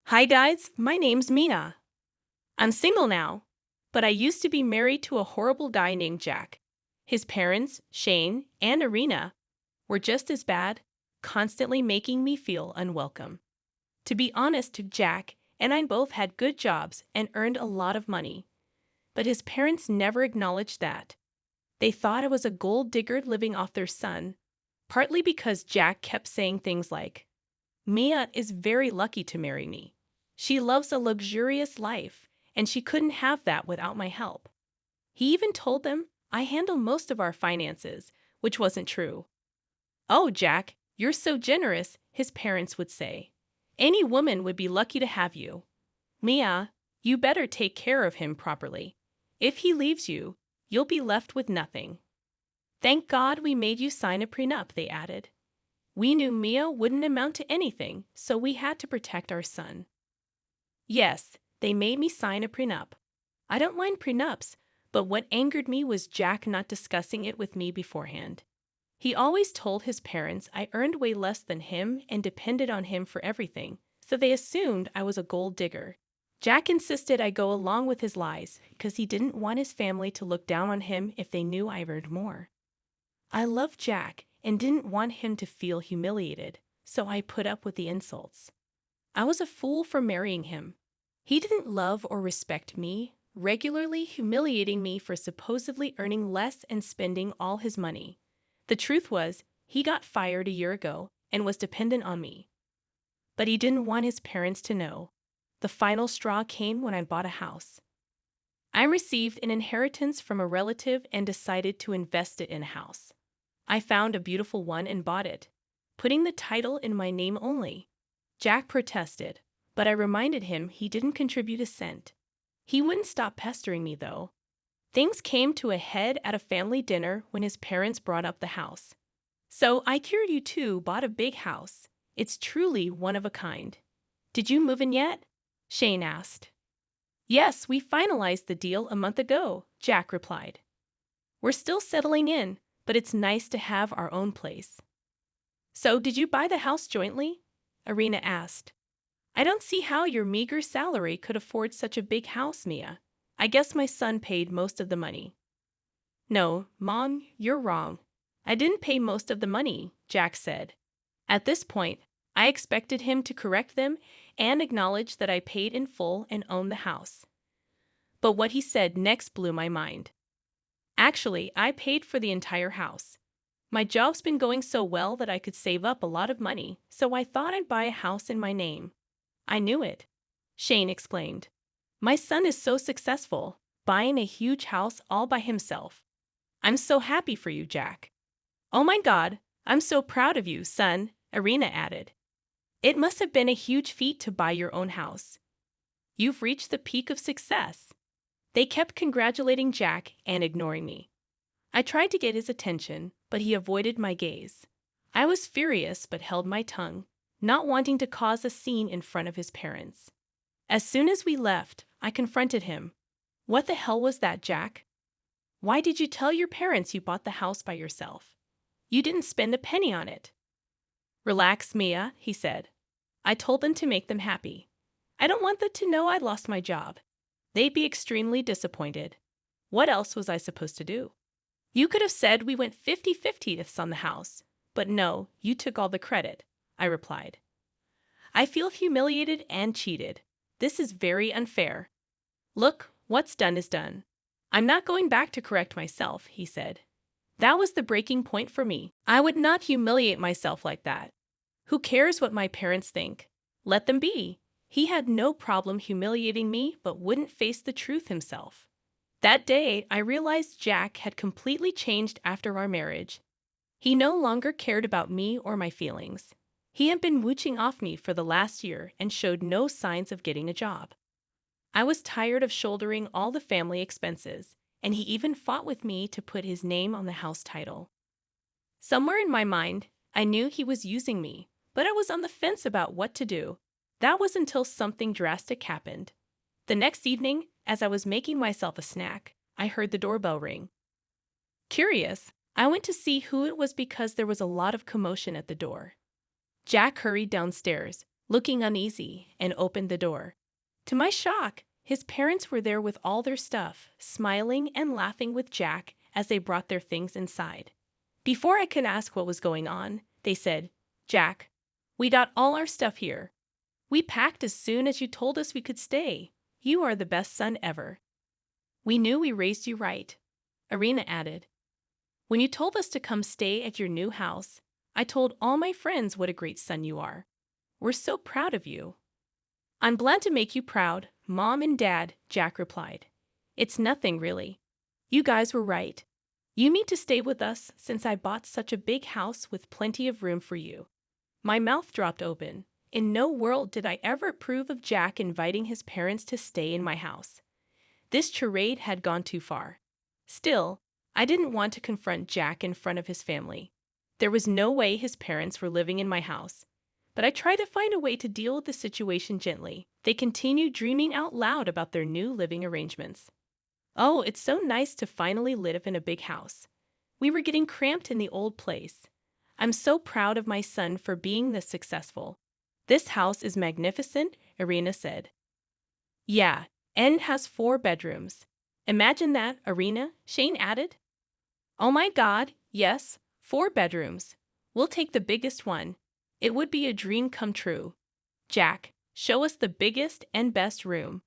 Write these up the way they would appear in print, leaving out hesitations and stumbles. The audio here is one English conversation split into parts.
Hi guys, my name's Mina. I'm single now, but I used to be married to a horrible guy named Jack. His parents, Shane and Irina, were just as bad, constantly making me feel unwelcome. To be honest, Jack and I both had good jobs and earned a lot of money, but his parents never acknowledged that. They thought I was a gold digger living off their son, partly because Jack kept saying things like, Mia is very lucky to marry me. She loves a luxurious life, and she couldn't have that without my help. He even told them I handle most of our finances, which wasn't true. Oh, Jack, you're so generous, his parents would say. Any woman would be lucky to have you. Mia, you better take care of him properly. If he leaves you, you'll be left with nothing. Thank God we made you sign a prenup, they added. We knew Mia wouldn't amount to anything, so we had to protect our son. Yes, they made me sign a prenup. I don't mind prenups, but what angered me was Jack not discussing it with me beforehand. He always told his parents I earned way less than him and depended on him for everything, so they assumed I was a gold digger. Jack insisted I go along with his lies because he didn't want his family to look down on him if they knew I earned more. I loved Jack and didn't want him to feel humiliated, so I put up with the insults. I was a fool for marrying him. He didn't love or respect me, regularly humiliating me for supposedly earning less and spending all his money. The truth was, he got fired a year ago and was dependent on me. But he didn't want his parents to know. The final straw came when I bought a house. I received an inheritance from a relative and decided to invest it in a house. I found a beautiful one and bought it, putting the title in my name only. Jack protested, but I reminded him he didn't contribute a cent. He wouldn't stop pestering me, though. Things came to a head at a family dinner when his parents brought up the house. So I cured you too, bought a big house. It's truly one of a kind. Did you move in yet? Shane asked. Yes, we finalized the deal a month ago, Jack replied. We're still settling in, but it's nice to have our own place. So did you buy the house jointly? Irina asked. I don't see how your meager salary could afford such a big house, Mia. I guess my son paid most of the money. No, Mom, you're wrong. I didn't pay most of the money, Jack said. At this point, I expected him to correct them and acknowledge that I paid in full and owned the house. But what he said next blew my mind. Actually, I paid for the entire house. My job's been going so well that I could save up a lot of money, so I thought I'd buy a house in my name. I knew it, Shane explained. My son is so successful, buying a huge house all by himself. I'm so happy for you, Jack. Oh my God, I'm so proud of you, son, Irina added. It must have been a huge feat to buy your own house. You've reached the peak of success. They kept congratulating Jack and ignoring me. I tried to get his attention, but he avoided my gaze. I was furious but held my tongue, not wanting to cause a scene in front of his parents. As soon as we left, I confronted him. What the hell was that, Jack? Why did you tell your parents you bought the house by yourself? You didn't spend a penny on it. Relax, Mia, he said. I told them to make them happy. I don't want them to know I lost my job. They'd be extremely disappointed. What else was I supposed to do? You could have said we went 50-50 on the house, but no, you took all the credit, I replied. I feel humiliated and cheated. This is very unfair. Look, what's done is done. I'm not going back to correct myself, he said. That was the breaking point for me. I would not humiliate myself like that. Who cares what my parents think? Let them be. He had no problem humiliating me, but wouldn't face the truth himself. That day, I realized Jack had completely changed after our marriage. He no longer cared about me or my feelings. He had been mooching off me for the last year and showed no signs of getting a job. I was tired of shouldering all the family expenses, and he even fought with me to put his name on the house title. Somewhere in my mind, I knew he was using me, but I was on the fence about what to do. That was until something drastic happened. The next evening, as I was making myself a snack, I heard the doorbell ring. Curious, I went to see who it was because there was a lot of commotion at the door. Jack hurried downstairs, looking uneasy, and opened the door. To my shock, his parents were there with all their stuff, smiling and laughing with Jack as they brought their things inside. Before I could ask what was going on, they said, "Jack, we got all our stuff here. We packed as soon as you told us we could stay. You are the best son ever." "We knew we raised you right," Irina added. "When you told us to come stay at your new house, I told all my friends what a great son you are. We're so proud of you." "I'm glad to make you proud, Mom and Dad," Jack replied. "It's nothing, really. You guys were right. You need to stay with us since I bought such a big house with plenty of room for you." My mouth dropped open. In no world did I ever approve of Jack inviting his parents to stay in my house. This charade had gone too far. Still, I didn't want to confront Jack in front of his family. There was no way his parents were living in my house. But I tried to find a way to deal with the situation gently. They continued dreaming out loud about their new living arrangements. "Oh, it's so nice to finally live in a big house. We were getting cramped in the old place. I'm so proud of my son for being this successful. This house is magnificent," Irina said. "Yeah, and it has 4 bedrooms. Imagine that, Irina," Shane added. "Oh my God, yes, 4 bedrooms. We'll take the biggest one. It would be a dream come true. Jack, show us the biggest and best room."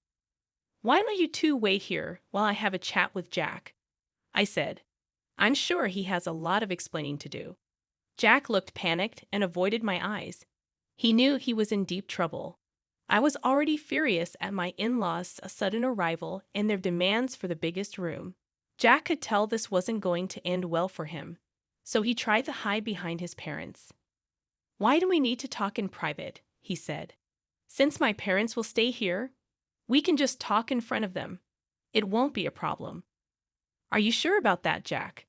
"Why don't you two wait here while I have a chat with Jack?" I said. "I'm sure he has a lot of explaining to do." Jack looked panicked and avoided my eyes. He knew he was in deep trouble. I was already furious at my in-laws' sudden arrival and their demands for the biggest room. Jack could tell this wasn't going to end well for him, so he tried to hide behind his parents. "Why do we need to talk in private?" he said. "Since my parents will stay here, we can just talk in front of them. It won't be a problem." "Are you sure about that, Jack?"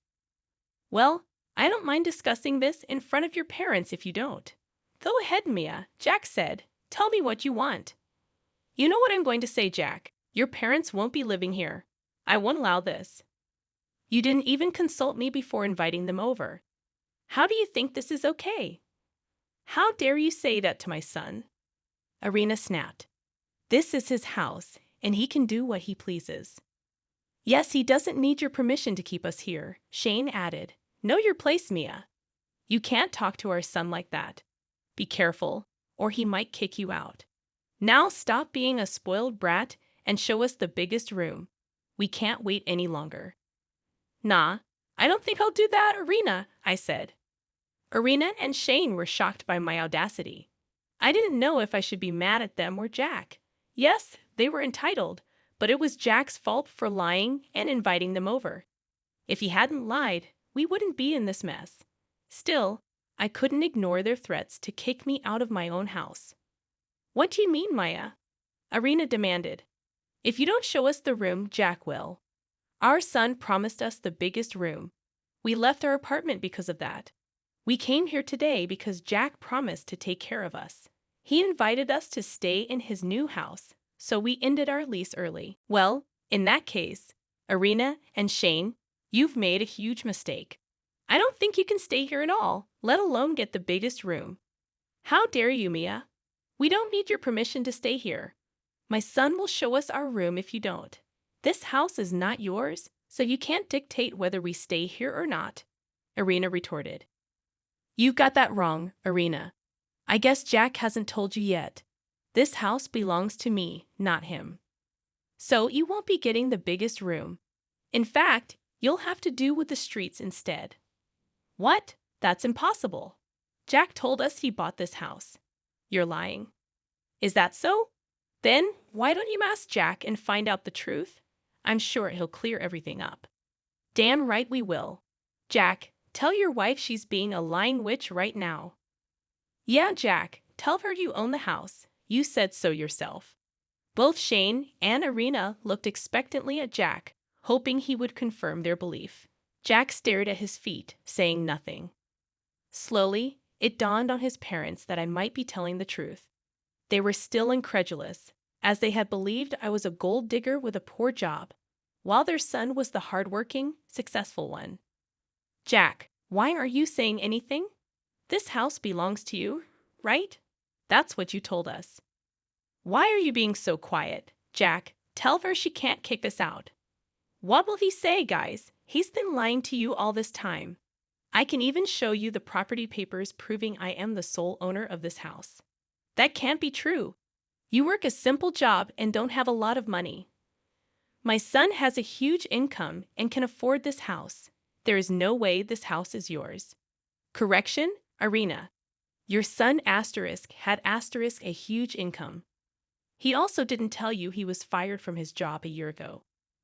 "Well, I don't mind discussing this in front of your parents if you don't." "Go ahead, Mia," Jack said. "Tell me what you want." "You know what I'm going to say, Jack. Your parents won't be living here. I won't allow this. You didn't even consult me before inviting them over. How do you think this is okay?" "How dare you say that to my son?" Irina snapped. "This is his house, and he can do what he pleases." "Yes, he doesn't need your permission to keep us here," Shane added. "Know your place, Mia. You can't talk to our son like that. Be careful, or he might kick you out. Now stop being a spoiled brat and show us the biggest room. We can't wait any longer." "Nah, I don't think I'll do that, Irina," I said. Irina and Shane were shocked by my audacity. I didn't know if I should be mad at them or Jack. Yes, they were entitled, but it was Jack's fault for lying and inviting them over. If he hadn't lied, we wouldn't be in this mess. Still, I couldn't ignore their threats to kick me out of my own house. "What do you mean, Maya?" Irina demanded. "If you don't show us the room, Jack will. Our son promised us the biggest room. We left our apartment because of that. We came here today because Jack promised to take care of us. He invited us to stay in his new house, so we ended our lease early." "Well, in that case, Irina and Shane, you've made a huge mistake. I don't think you can stay here at all, let alone get the biggest room." "How dare you, Mia? We don't need your permission to stay here. My son will show us our room if you don't. This house is not yours, so you can't dictate whether we stay here or not," Irina retorted. "You've got that wrong, Irina. I guess Jack hasn't told you yet. This house belongs to me, not him. So you won't be getting the biggest room. In fact, you'll have to do with the streets instead." "What? That's impossible. Jack told us he bought this house." "You're lying." "Is that so? Then why don't you ask Jack and find out the truth? I'm sure he'll clear everything up." "Damn right we will. Jack, tell your wife she's being a lying witch right now." "Yeah, Jack, tell her you own the house. You said so yourself." Both Shane and Irina looked expectantly at Jack, hoping he would confirm their belief. Jack stared at his feet, saying nothing. Slowly, it dawned on his parents that I might be telling the truth. They were still incredulous, as they had believed I was a gold digger with a poor job, while their son was the hardworking, successful one. "Jack, why aren't you saying anything? This house belongs to you, right?" That's what you told us. Why are you being so quiet? Jack, tell her she can't kick us out. What will he say, guys? He's been lying to you all this time. I can even show you the property papers proving I am the sole owner of this house. That can't be true. You work a simple job and don't have a lot of money. My son has a huge income and can afford this house. There is no way this house is yours. Correction, Irina. Your son had a huge income. He also didn't tell you he was fired from his job a year ago.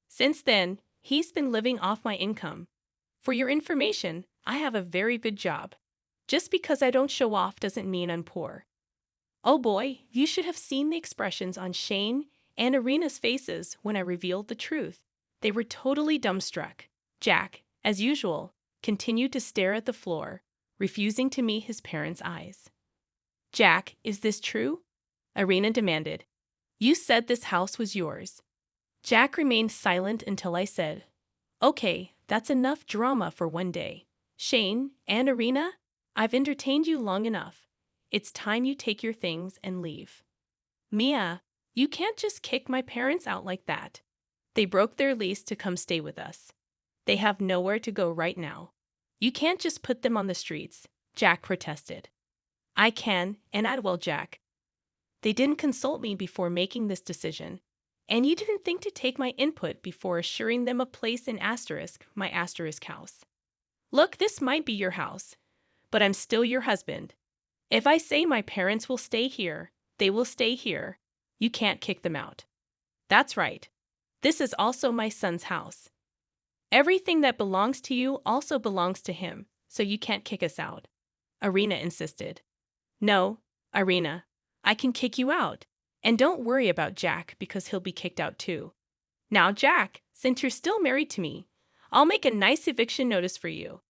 Since then, he's been living off my income. For your information, I have a very good job. Just because I don't show off doesn't mean I'm poor. Oh boy, you should have seen the expressions on Shane and Irina's faces when I revealed the truth. They were totally dumbstruck. Jack, as usual, continued to stare at the floor, refusing to meet his parents' eyes. Jack, is this true? Irina demanded. You said this house was yours. Jack remained silent until I said, Okay, that's enough drama for one day. Shane and Irina, I've entertained you long enough. It's time you take your things and leave. Mia, you can't just kick my parents out like that. They broke their lease to come stay with us. They have nowhere to go right now. You can't just put them on the streets, Jack protested. I can, and I will, Jack. They didn't consult me before making this decision, and you didn't think to take my input before assuring them a place in my asterisk house. Look, this might be your house, but I'm still your husband. If I say my parents will stay here, they will stay here. You can't kick them out. That's right. This is also my son's house. Everything that belongs to you also belongs to him, so you can't kick us out. Irina insisted. No, Irina, I can kick you out. And don't worry about Jack because he'll be kicked out too. Now, Jack, since you're still married to me, I'll make a nice eviction notice for you.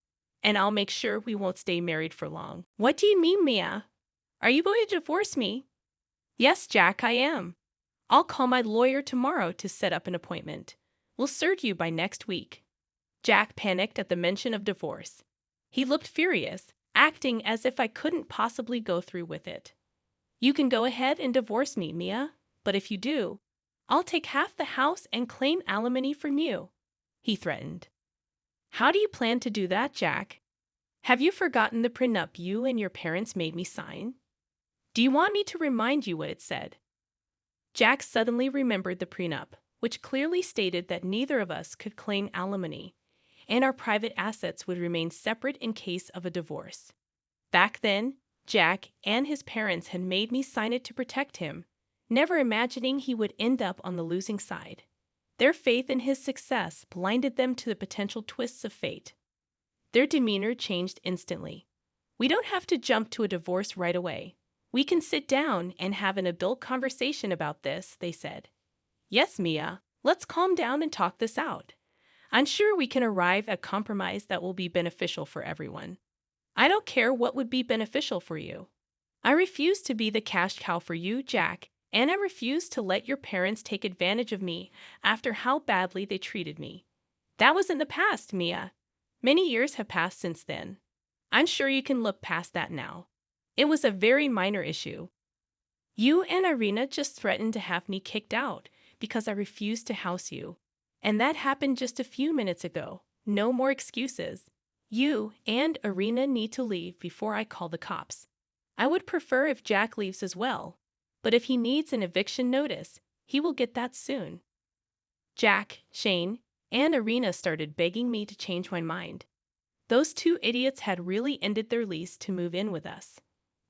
And I'll make sure we won't stay married for long. What do you mean, Mia? Are you going to divorce me? Yes, Jack, I am. I'll call my lawyer tomorrow to set up an appointment. We'll serve you by next week. Jack panicked at the mention of divorce. He looked furious, acting as if I couldn't possibly go through with it. You can go ahead and divorce me, Mia, but if you do, I'll take half the house and claim alimony from you, he threatened. How do you plan to do that, Jack? Have you forgotten the prenup you and your parents made me sign? Do you want me to remind you what it said? Jack suddenly remembered the prenup, which clearly stated that neither of us could claim alimony, and our private assets would remain separate in case of a divorce. Back then, Jack and his parents had made me sign it to protect him, never imagining he would end up on the losing side. Their faith in his success blinded them to the potential twists of fate. Their demeanor changed instantly. We don't have to jump to a divorce right away. We can sit down and have an adult conversation about this, they said. Yes, Mia, let's calm down and talk this out. I'm sure we can arrive at a compromise that will be beneficial for everyone. I don't care what would be beneficial for you. I refuse to be the cash cow for you, Jack, and I refuse to let your parents take advantage of me after how badly they treated me. That was in the past, Mia. Many years have passed since then. I'm sure you can look past that now. It was a very minor issue. You and Irina just threatened to have me kicked out because I refused to house you. And that happened just a few minutes ago. No more excuses. You and Irina need to leave before I call the cops. I would prefer if Jack leaves as well, but if he needs an eviction notice, he will get that soon. Jack, Shane, and Irina started begging me to change my mind. Those two idiots had really ended their lease to move in with us.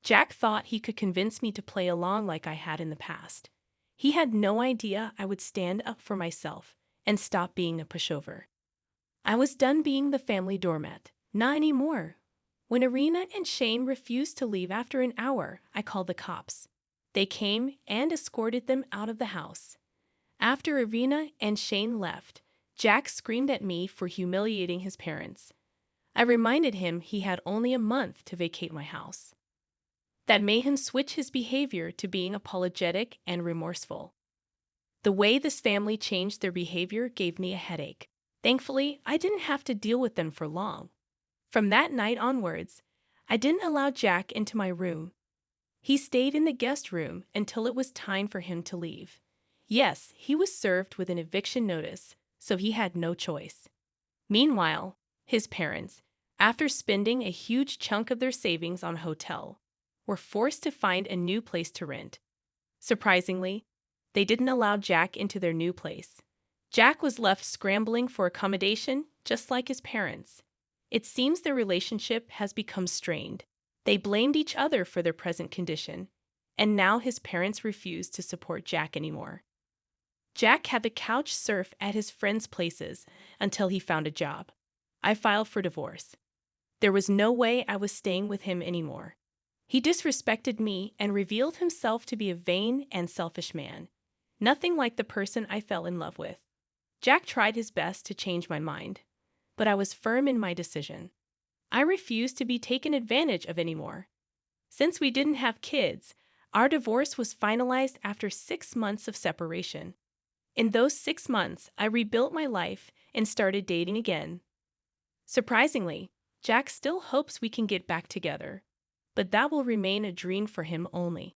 Jack thought he could convince me to play along like I had in the past. He had no idea I would stand up for myself and stop being a pushover. I was done being the family doormat. Not anymore. When Irina and Shane refused to leave after an hour, I called the cops. They came and escorted them out of the house. After Irina and Shane left, Jack screamed at me for humiliating his parents. I reminded him he had only a month to vacate my house. That made him switch his behavior to being apologetic and remorseful. The way this family changed their behavior gave me a headache. Thankfully, I didn't have to deal with them for long. From that night onwards, I didn't allow Jack into my room. He stayed in the guest room until it was time for him to leave. Yes, he was served with an eviction notice, so he had no choice. Meanwhile, his parents, after spending a huge chunk of their savings on a hotel, were forced to find a new place to rent. Surprisingly, they didn't allow Jack into their new place. Jack was left scrambling for accommodation just like his parents. It seems their relationship has become strained. They blamed each other for their present condition, and now his parents refuse to support Jack anymore. Jack had to couch surf at his friends' places until he found a job. I filed for divorce. There was no way I was staying with him anymore. He disrespected me and revealed himself to be a vain and selfish man, nothing like the person I fell in love with. Jack tried his best to change my mind, but I was firm in my decision. I refused to be taken advantage of anymore. Since we didn't have kids, our divorce was finalized after 6 months of separation. In those 6 months, I rebuilt my life and started dating again. Surprisingly, Jack still hopes we can get back together, but that will remain a dream for him only.